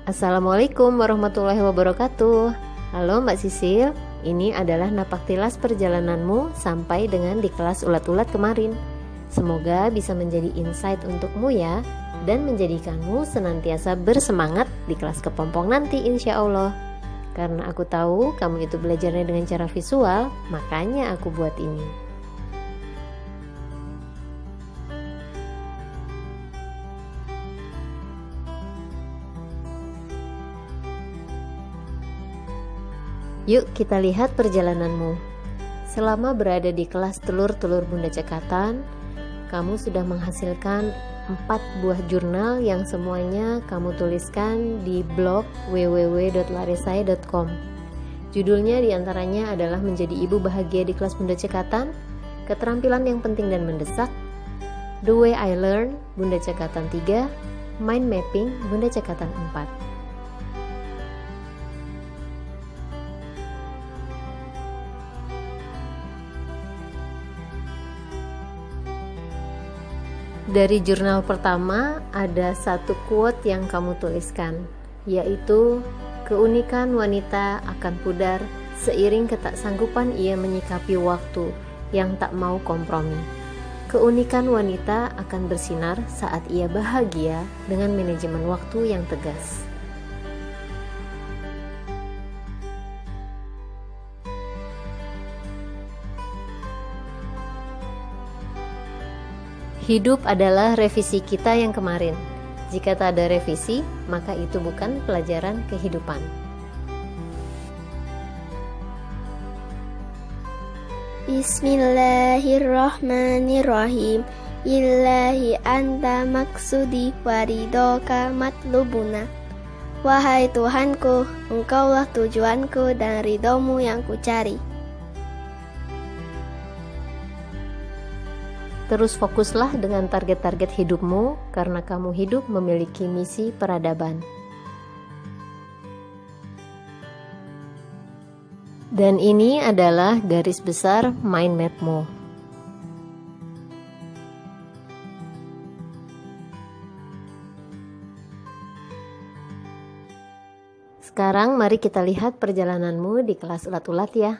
Assalamualaikum warahmatullahi wabarakatuh. Halo Mbak Sisil, ini adalah napak tilas perjalananmu sampai dengan di kelas ulat-ulat kemarin. Semoga bisa menjadi insight untukmu ya, dan menjadikanmu senantiasa bersemangat di kelas kepompong nanti insya Allah. Karena aku tahu kamu itu belajarnya dengan cara visual, makanya aku buat ini. Yuk kita lihat perjalananmu. Selama berada di kelas telur-telur Bunda Cekatan, kamu sudah menghasilkan 4 buah jurnal yang semuanya kamu tuliskan di blog www.laresai.com. Judulnya diantaranya adalah Menjadi Ibu Bahagia di Kelas Bunda Cekatan, Keterampilan yang Penting dan Mendesak, The Way I Learn Bunda Cekatan 3, Mind Mapping Bunda Cekatan 4. Dari jurnal pertama ada satu quote yang kamu tuliskan, yaitu keunikan wanita akan pudar seiring ketaksanggupan ia menyikapi waktu yang tak mau kompromi. Keunikan wanita akan bersinar saat ia bahagia dengan manajemen waktu yang tegas. Hidup adalah revisi kita yang kemarin. Jika tak ada revisi, maka itu bukan pelajaran kehidupan. Bismillahirrahmanirrahim. Ilahi anta maksudi waridoka matlubuna. Wahai Tuhanku, Engkaulah tujuanku dan ridhomu yang kucari. Terus fokuslah dengan target-target hidupmu, karena kamu hidup memiliki misi peradaban. Dan ini adalah garis besar mind mapmu. Sekarang mari kita lihat perjalananmu di kelas ulat-ulat ya.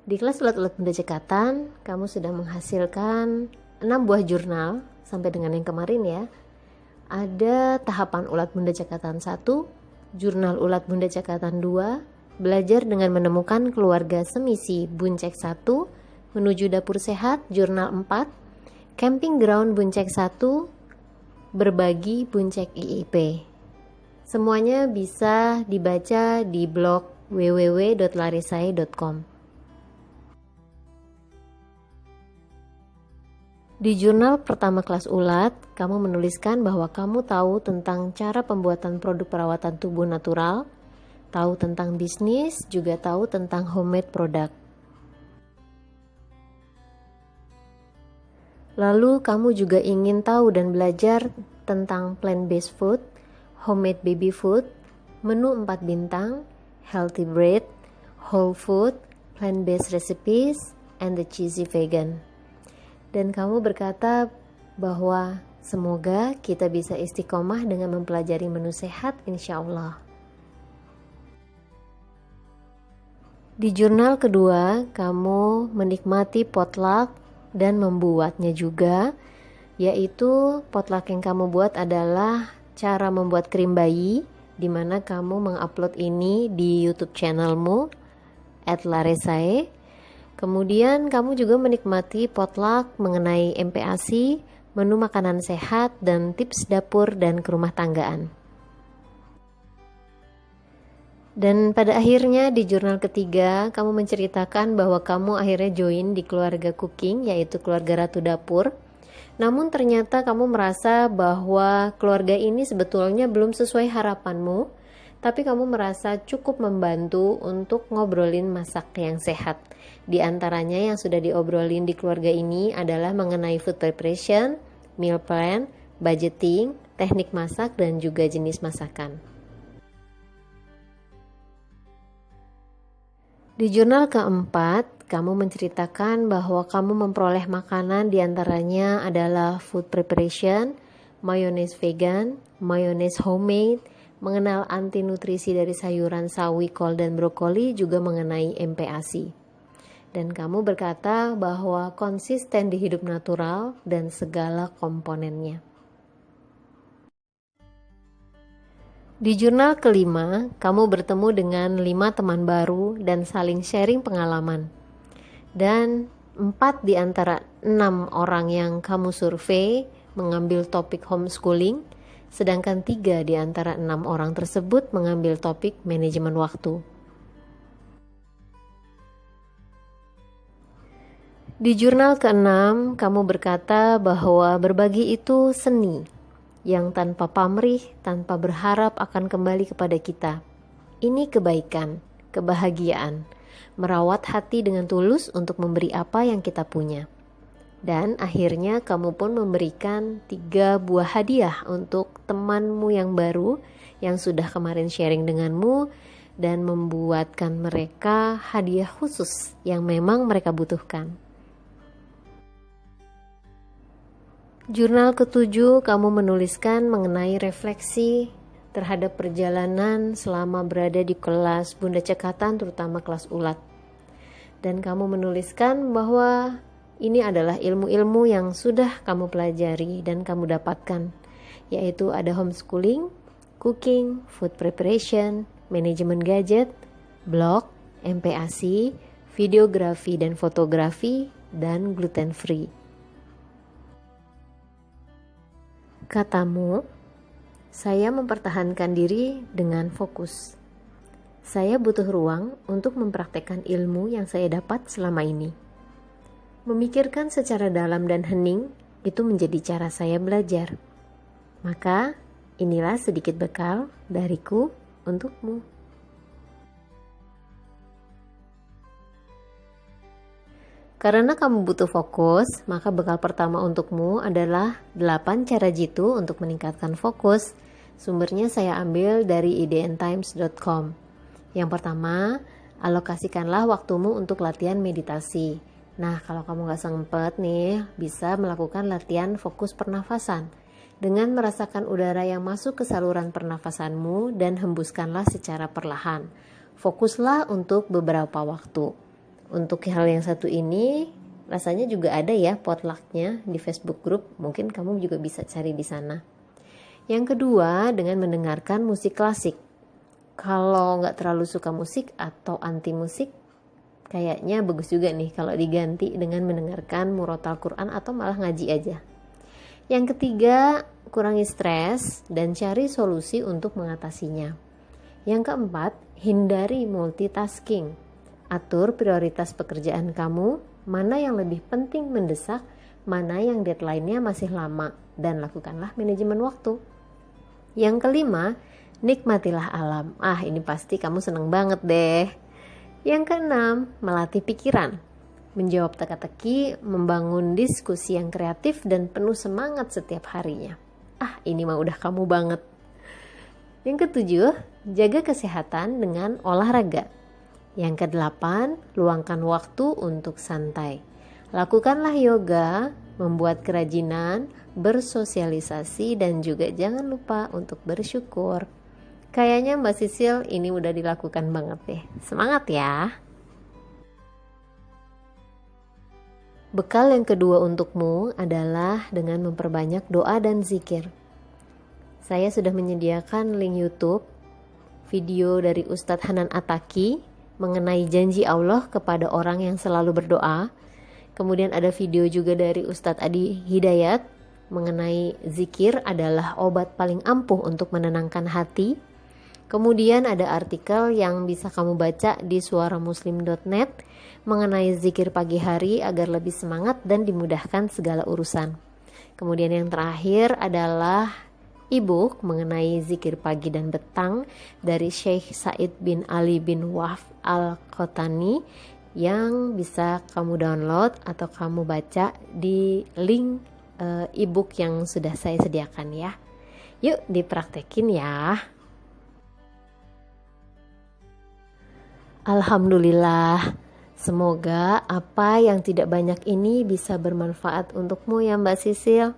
Di kelas ulat-ulat Bunda Cekatan, kamu sudah menghasilkan 6 buah jurnal sampai dengan yang kemarin ya. Ada tahapan ulat Bunda Cekatan 1, jurnal ulat Bunda Cekatan 2, belajar dengan menemukan keluarga semisi Buncek 1, menuju dapur sehat jurnal 4, camping ground Buncek 1, berbagi Buncek IIP. Semuanya bisa dibaca di blog www.laresai.com. Di jurnal pertama kelas ulat, kamu menuliskan bahwa kamu tahu tentang cara pembuatan produk perawatan tubuh natural, tahu tentang bisnis, juga tahu tentang homemade product. Lalu kamu juga ingin tahu dan belajar tentang plant-based food, homemade baby food, menu 4 bintang, healthy bread, whole food, plant-based recipes, and the cheesy vegan. Dan kamu berkata bahwa semoga kita bisa istiqomah dengan mempelajari menu sehat insya Allah. Di jurnal kedua, kamu menikmati potluck dan membuatnya juga, yaitu potluck yang kamu buat adalah cara membuat krim bayi, di mana kamu mengupload ini di YouTube channelmu @laresai. Kemudian kamu juga menikmati potluck mengenai MPASI, menu makanan sehat, dan tips dapur dan kerumah tanggaan. Dan pada akhirnya di jurnal ketiga, kamu menceritakan bahwa kamu akhirnya join di keluarga cooking, yaitu keluarga Ratu Dapur. Namun ternyata kamu merasa bahwa keluarga ini sebetulnya belum sesuai harapanmu, tapi kamu merasa cukup membantu untuk ngobrolin masak yang sehat. Di antaranya yang sudah diobrolin di keluarga ini adalah mengenai food preparation, meal plan, budgeting, teknik masak, dan juga jenis masakan. Di jurnal keempat, kamu menceritakan bahwa kamu memperoleh makanan diantaranya adalah food preparation, mayonnaise vegan, mayonnaise homemade, mengenal anti nutrisi dari sayuran sawi, kol, dan brokoli, juga mengenai MPASI. Dan kamu berkata bahwa konsisten di hidup natural dan segala komponennya. Di jurnal kelima, kamu bertemu dengan 5 teman baru dan saling sharing pengalaman. Dan 4 di antara 6 orang yang kamu survei mengambil topik homeschooling, sedangkan 3 di antara 6 orang tersebut mengambil topik manajemen waktu. Di jurnal ke-6, kamu berkata bahwa berbagi itu seni yang tanpa pamrih, tanpa berharap akan kembali kepada kita. Ini kebaikan, kebahagiaan, merawat hati dengan tulus untuk memberi apa yang kita punya. Dan akhirnya kamu pun memberikan 3 buah hadiah untuk temanmu yang baru yang sudah kemarin sharing denganmu dan membuatkan mereka hadiah khusus yang memang mereka butuhkan. Jurnal ke-7, kamu menuliskan mengenai refleksi terhadap perjalanan selama berada di kelas Bunda Cekatan, terutama kelas ulat. Dan kamu menuliskan bahwa ini adalah ilmu-ilmu yang sudah kamu pelajari dan kamu dapatkan, yaitu ada homeschooling, cooking, food preparation, manajemen gadget, blog, MPASI, videografi dan fotografi, dan gluten free. Katamu, saya mempertahankan diri dengan fokus. Saya butuh ruang untuk mempraktekkan ilmu yang saya dapat selama ini. Memikirkan secara dalam dan hening itu menjadi cara saya belajar. Maka, inilah sedikit bekal dariku untukmu. Karena kamu butuh fokus, maka bekal pertama untukmu adalah 8 cara jitu untuk meningkatkan fokus. Sumbernya saya ambil dari idntimes.com. Yang pertama, alokasikanlah waktumu untuk latihan meditasi. Nah, kalau kamu gak sempet nih, bisa melakukan latihan fokus pernafasan. Dengan merasakan udara yang masuk ke saluran pernafasanmu dan hembuskanlah secara perlahan. Fokuslah untuk beberapa waktu. Untuk hal yang satu ini, rasanya juga ada ya potlucknya di Facebook group, mungkin kamu juga bisa cari di sana. Yang kedua, dengan mendengarkan musik klasik. Kalau nggak terlalu suka musik atau anti musik, kayaknya bagus juga nih kalau diganti dengan mendengarkan murotal Quran atau malah ngaji aja. Yang ketiga, kurangi stres dan cari solusi untuk mengatasinya. Yang keempat, hindari multitasking. Atur prioritas pekerjaan kamu, mana yang lebih penting mendesak, mana yang deadline-nya masih lama, dan lakukanlah manajemen waktu. Yang kelima, nikmatilah alam. Ini pasti kamu seneng banget deh. Yang keenam, melatih pikiran. Menjawab teka-teki, membangun diskusi yang kreatif dan penuh semangat setiap harinya. Ini mah udah kamu banget. Yang ketujuh, jaga kesehatan dengan olahraga. Yang kedelapan, luangkan waktu untuk santai. Lakukanlah yoga, membuat kerajinan, bersosialisasi, dan juga jangan lupa untuk bersyukur. Kayaknya Mbak Sisil ini udah dilakukan banget deh. Semangat ya! Bekal yang kedua untukmu adalah dengan memperbanyak doa dan zikir. Saya sudah menyediakan link YouTube, video dari Ustadz Hanan Ataki, mengenai janji Allah kepada orang yang selalu berdoa. Kemudian ada video juga dari Ustadz Adi Hidayat mengenai zikir adalah obat paling ampuh untuk menenangkan hati. Kemudian ada artikel yang bisa kamu baca di suaramuslim.net mengenai zikir pagi hari agar lebih semangat dan dimudahkan segala urusan. Kemudian yang terakhir adalah e-book mengenai zikir pagi dan petang dari Syekh Said bin Ali bin Wahf Al-Qotani yang bisa kamu download atau kamu baca di link e-book yang sudah saya sediakan ya. Yuk dipraktekin ya. Alhamdulillah, semoga apa yang tidak banyak ini bisa bermanfaat untukmu ya Mbak Sisil.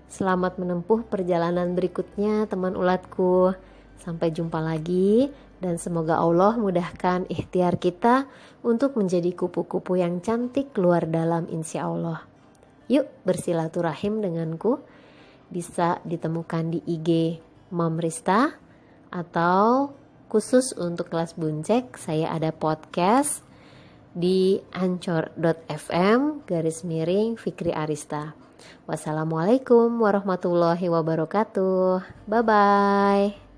Selamat menempuh perjalanan berikutnya teman ulatku. Sampai jumpa lagi dan semoga Allah mudahkan ikhtiar kita untuk menjadi kupu-kupu yang cantik keluar dalam insya Allah. Yuk bersilaturahim denganku. Bisa ditemukan di IG Mom Rista atau khusus untuk kelas buncek saya ada podcast di anchor.fm/Fikri Arista. Wassalamualaikum warahmatullahi wabarakatuh. Bye bye.